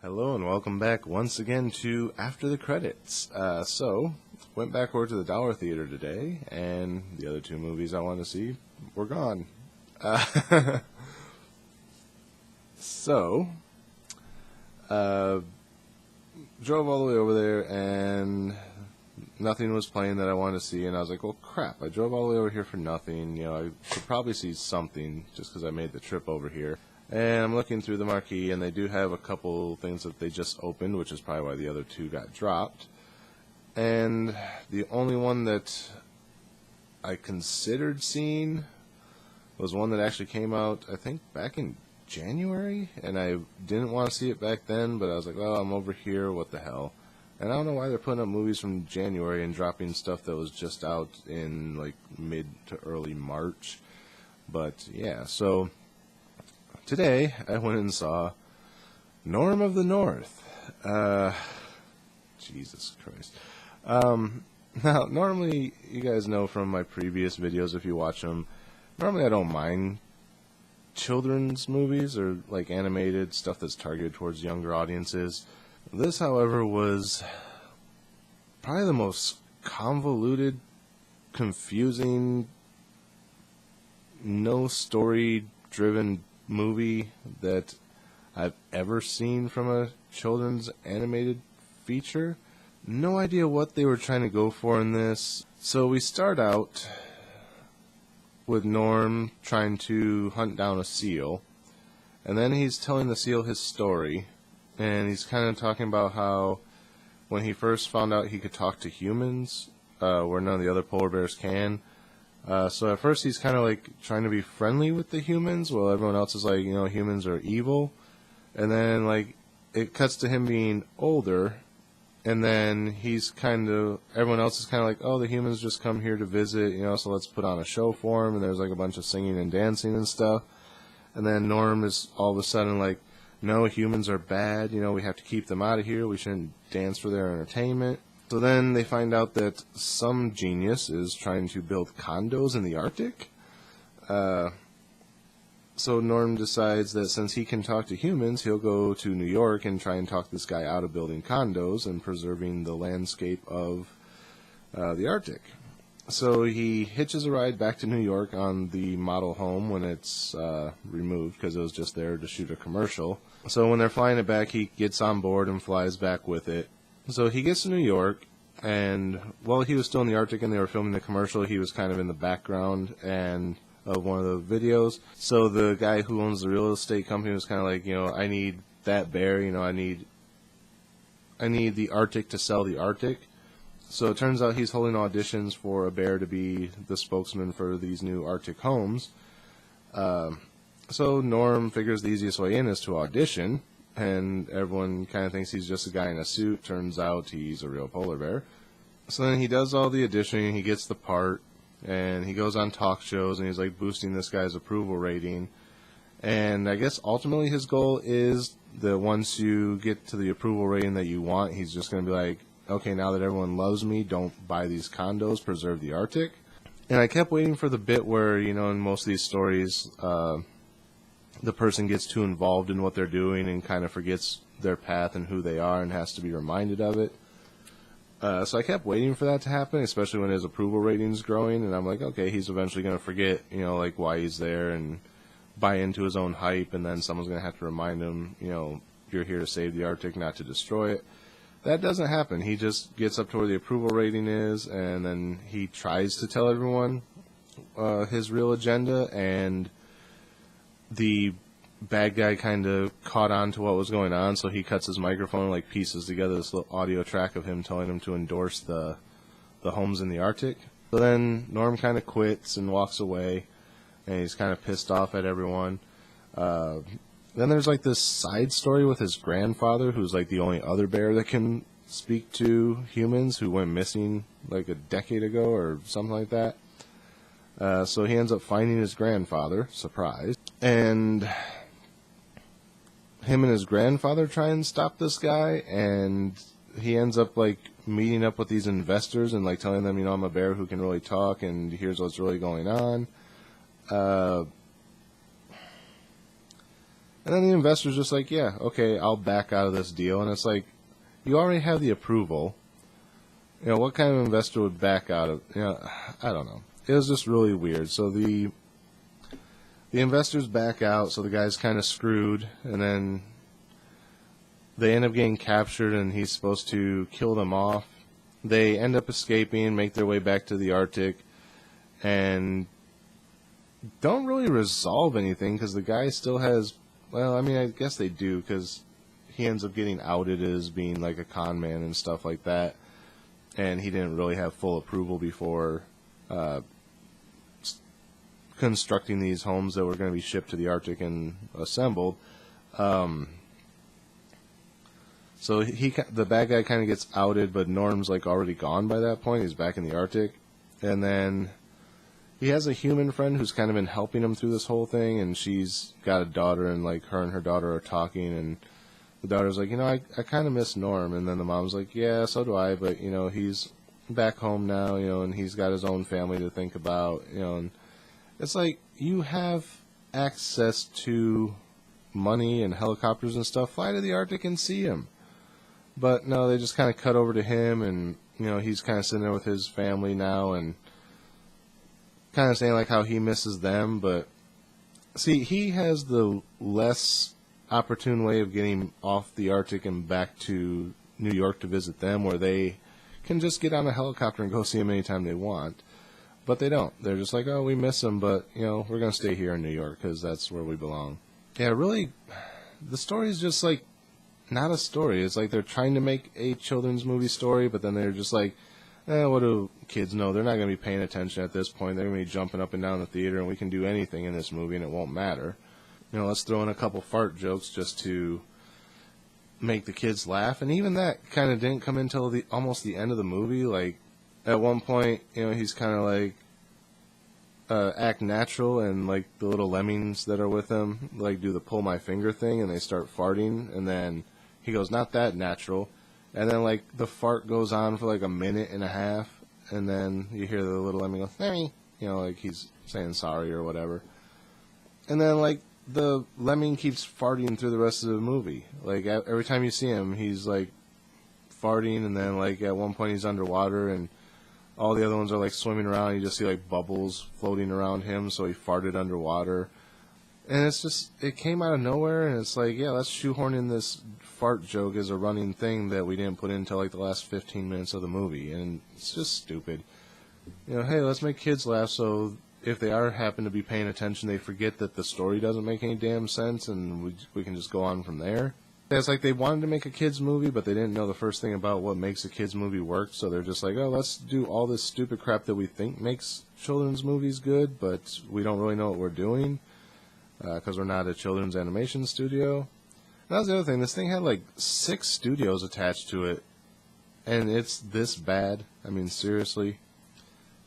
Hello and welcome back once again to After the Credits. Went back over to the Dollar Theater today, and the other two movies I wanted to see were gone. Uh, so, drove all the way over there, and nothing was playing that I wanted to see, and I was like, well, crap, I drove all the way over here for nothing. I should probably see something just because I made the trip over here. And I'm looking through the marquee, and they do have a couple things that they just opened, which is probably why the other two got dropped. And the only one that I considered seeing was one that actually came out, I think, back in January. And I didn't want to see it back then, but I was like, well, I'm over here, what the hell. And I don't know why they're putting up movies from January and dropping stuff that was just out in, like, mid to early March. But, yeah, so today, I went and saw Norm of the North. Jesus Christ. Now, normally, you guys know from my previous videos, if you watch them, normally I don't mind children's movies or, like, animated stuff that's targeted towards younger audiences. This, however, was probably the most convoluted, confusing, no story-driven movie that I've ever seen from a children's animated feature. No idea what they were trying to go for in this. So we start out with Norm trying to hunt down a seal, and then he's telling the seal his story, and he's kind of talking about how when he first found out he could talk to humans, where none of the other polar bears can. So at first he's kind of like trying to be friendly with the humans, while everyone else is like, humans are evil. And then like it cuts to him being older, and then everyone else is kind of like, oh, the humans just come here to visit, so let's put on a show for him. And there's like a bunch of singing and dancing and stuff. And then Norm is all of a sudden like, no, humans are bad, we have to keep them out of here, we shouldn't dance for their entertainment. So then they find out that some genius is trying to build condos in the Arctic. So Norm decides that since he can talk to humans, he'll go to New York and try and talk this guy out of building condos and preserving the landscape of the Arctic. So he hitches a ride back to New York on the model home when it's removed because it was just there to shoot a commercial. So when they're flying it back, he gets on board and flies back with it. So he gets to New York, and while he was still in the Arctic and they were filming the commercial, he was kind of in the background of one of the videos. So the guy who owns the real estate company was kind of like, I need that bear, I need the Arctic to sell the Arctic. So it turns out he's holding auditions for a bear to be the spokesman for these new Arctic homes. So Norm figures the easiest way in is to audition, and everyone kind of thinks he's just a guy in a suit. Turns out he's a real polar bear. So then he does all the auditioning, he gets the part, and he goes on talk shows, and he's like boosting this guy's approval rating. And I guess ultimately his goal is that once you get to the approval rating that you want, he's just going to be like, okay, now that everyone loves me, don't buy these condos, preserve the Arctic. And I kept waiting for the bit where, in most of these stories, the person gets too involved in what they're doing and kind of forgets their path and who they are and has to be reminded of it. So I kept waiting for that to happen, especially when his approval rating's growing, and I'm like, okay, he's eventually going to forget, like why he's there and buy into his own hype, and then someone's going to have to remind him, you're here to save the Arctic, not to destroy it. That doesn't happen. He just gets up to where the approval rating is, and then he tries to tell everyone his real agenda, and the bad guy kind of caught on to what was going on, so he cuts his microphone and like pieces together this little audio track of him telling him to endorse the homes in the Arctic. So then Norm kind of quits and walks away, and he's kind of pissed off at everyone. Then there's like this side story with his grandfather, who's like the only other bear that can speak to humans, who went missing like a decade ago or something like that. So he ends up finding his grandfather, surprise, and him and his grandfather try and stop this guy, and he ends up like meeting up with these investors and like telling them, I'm a bear who can really talk, and here's what's really going on. And then the investor's just like, yeah, okay, I'll back out of this deal. And it's like, you already have the approval. What kind of investor would back out of, I don't know. It was just really weird. So the investors back out, so the guy's kind of screwed, and then they end up getting captured, and he's supposed to kill them off. They end up escaping, make their way back to the Arctic, and don't really resolve anything because the guy still has, well, I mean, I guess they do because he ends up getting outed as being like a con man and stuff like that, and he didn't really have full approval before constructing these homes that were going to be shipped to the Arctic and assembled. So the bad guy kind of gets outed, but Norm's like already gone by that point. He's back in the Arctic, and then he has a human friend who's kind of been helping him through this whole thing, and she's got a daughter, and like her and her daughter are talking, and the daughter's like, I kind of miss Norm, and then the mom's like, yeah, so do I, but he's back home now, and he's got his own family to think about, and it's like you have access to money and helicopters and stuff. Fly to the Arctic and see him. But no, they just kind of cut over to him, and he's kind of sitting there with his family now, and kind of saying like how he misses them. But see, he has the less opportune way of getting off the Arctic and back to New York to visit them, where they can just get on a helicopter and go see him anytime they want. But they don't. They're just like, oh, we miss him, but we're gonna stay here in New York because that's where we belong. Yeah, really, the story is just like not a story. It's like they're trying to make a children's movie story, but then they're just like, what do kids know? They're not going to be paying attention at this point. They're going to be jumping up and down the theater, and we can do anything in this movie, and it won't matter. Let's throw in a couple fart jokes just to make the kids laugh, and even that kind of didn't come until almost the end of the movie. Like, at one point, he's kind of like, act natural, and like the little lemmings that are with him like do the pull my finger thing, and they start farting, and then he goes, not that natural, and then like the fart goes on for like a minute and a half, and then you hear the little lemming go, Lemmy, like he's saying sorry or whatever, and then like the lemming keeps farting through the rest of the movie. Like every time you see him, he's like farting, and then like at one point he's underwater, and all the other ones are like swimming around. You just see like bubbles floating around him, so he farted underwater. And it's just, it came out of nowhere, and it's like, yeah, let's shoehorn in this fart joke as a running thing that we didn't put in until like the last 15 minutes of the movie. And it's just stupid. Hey, let's make kids laugh so if they happen to be paying attention, they forget that the story doesn't make any damn sense, and we can just go on from there. It's like they wanted to make a kids movie, but they didn't know the first thing about what makes a kids movie work, so they're just like, oh, let's do all this stupid crap that we think makes children's movies good, but we don't really know what we're doing because we're not a children's animation studio. And that was the other thing. This thing had like 6 studios attached to it, and it's this bad. I mean, seriously.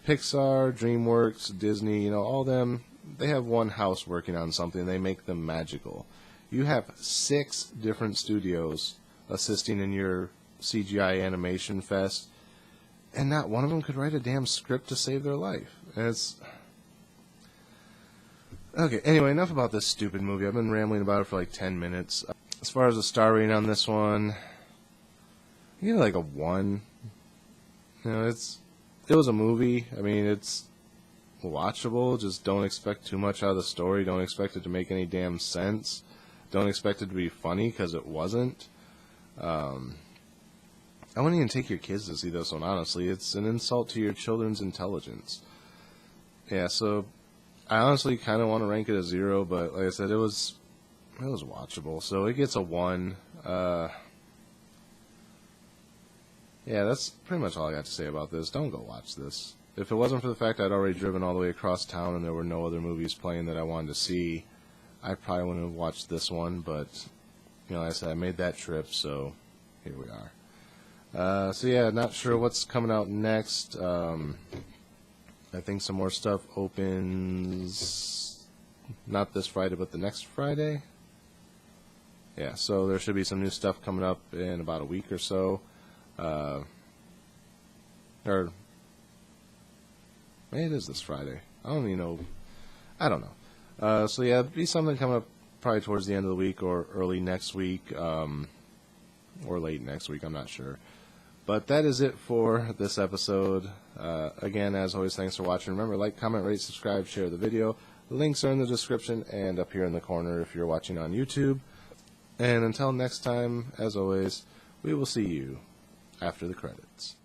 Pixar, DreamWorks, Disney, all them, they have one house working on something. They make them magical. You have 6 different studios assisting in your CGI animation fest, and not one of them could write a damn script to save their life. And it's... Okay, anyway, enough about this stupid movie. I've been rambling about it for like 10 minutes. As far as the star rating on this one, I give it like a 1. It was a movie. I mean, it's watchable. Just don't expect too much out of the story. Don't expect it to make any damn sense. Don't expect it to be funny, because it wasn't. I wouldn't even take your kids to see this one, honestly. It's an insult to your children's intelligence. Yeah, so I honestly kind of want to rank it a 0, but like I said, it was watchable. So it gets a 1. Yeah, that's pretty much all I got to say about this. Don't go watch this. If it wasn't for the fact I'd already driven all the way across town and there were no other movies playing that I wanted to see, I probably wouldn't have watched this one, but, like I said, I made that trip, so here we are. So yeah, not sure what's coming out next. I think some more stuff opens, not this Friday, but the next Friday. Yeah, so there should be some new stuff coming up in about a week or so. Or maybe it is this Friday. I don't even know. I don't know. So yeah, be something coming up probably towards the end of the week or early next week, or late next week, I'm not sure. But that is it for this episode. Again, as always, thanks for watching. Remember, like, comment, rate, subscribe, share the video. Links are in the description and up here in the corner if you're watching on YouTube. And until next time, as always, we will see you after the credits.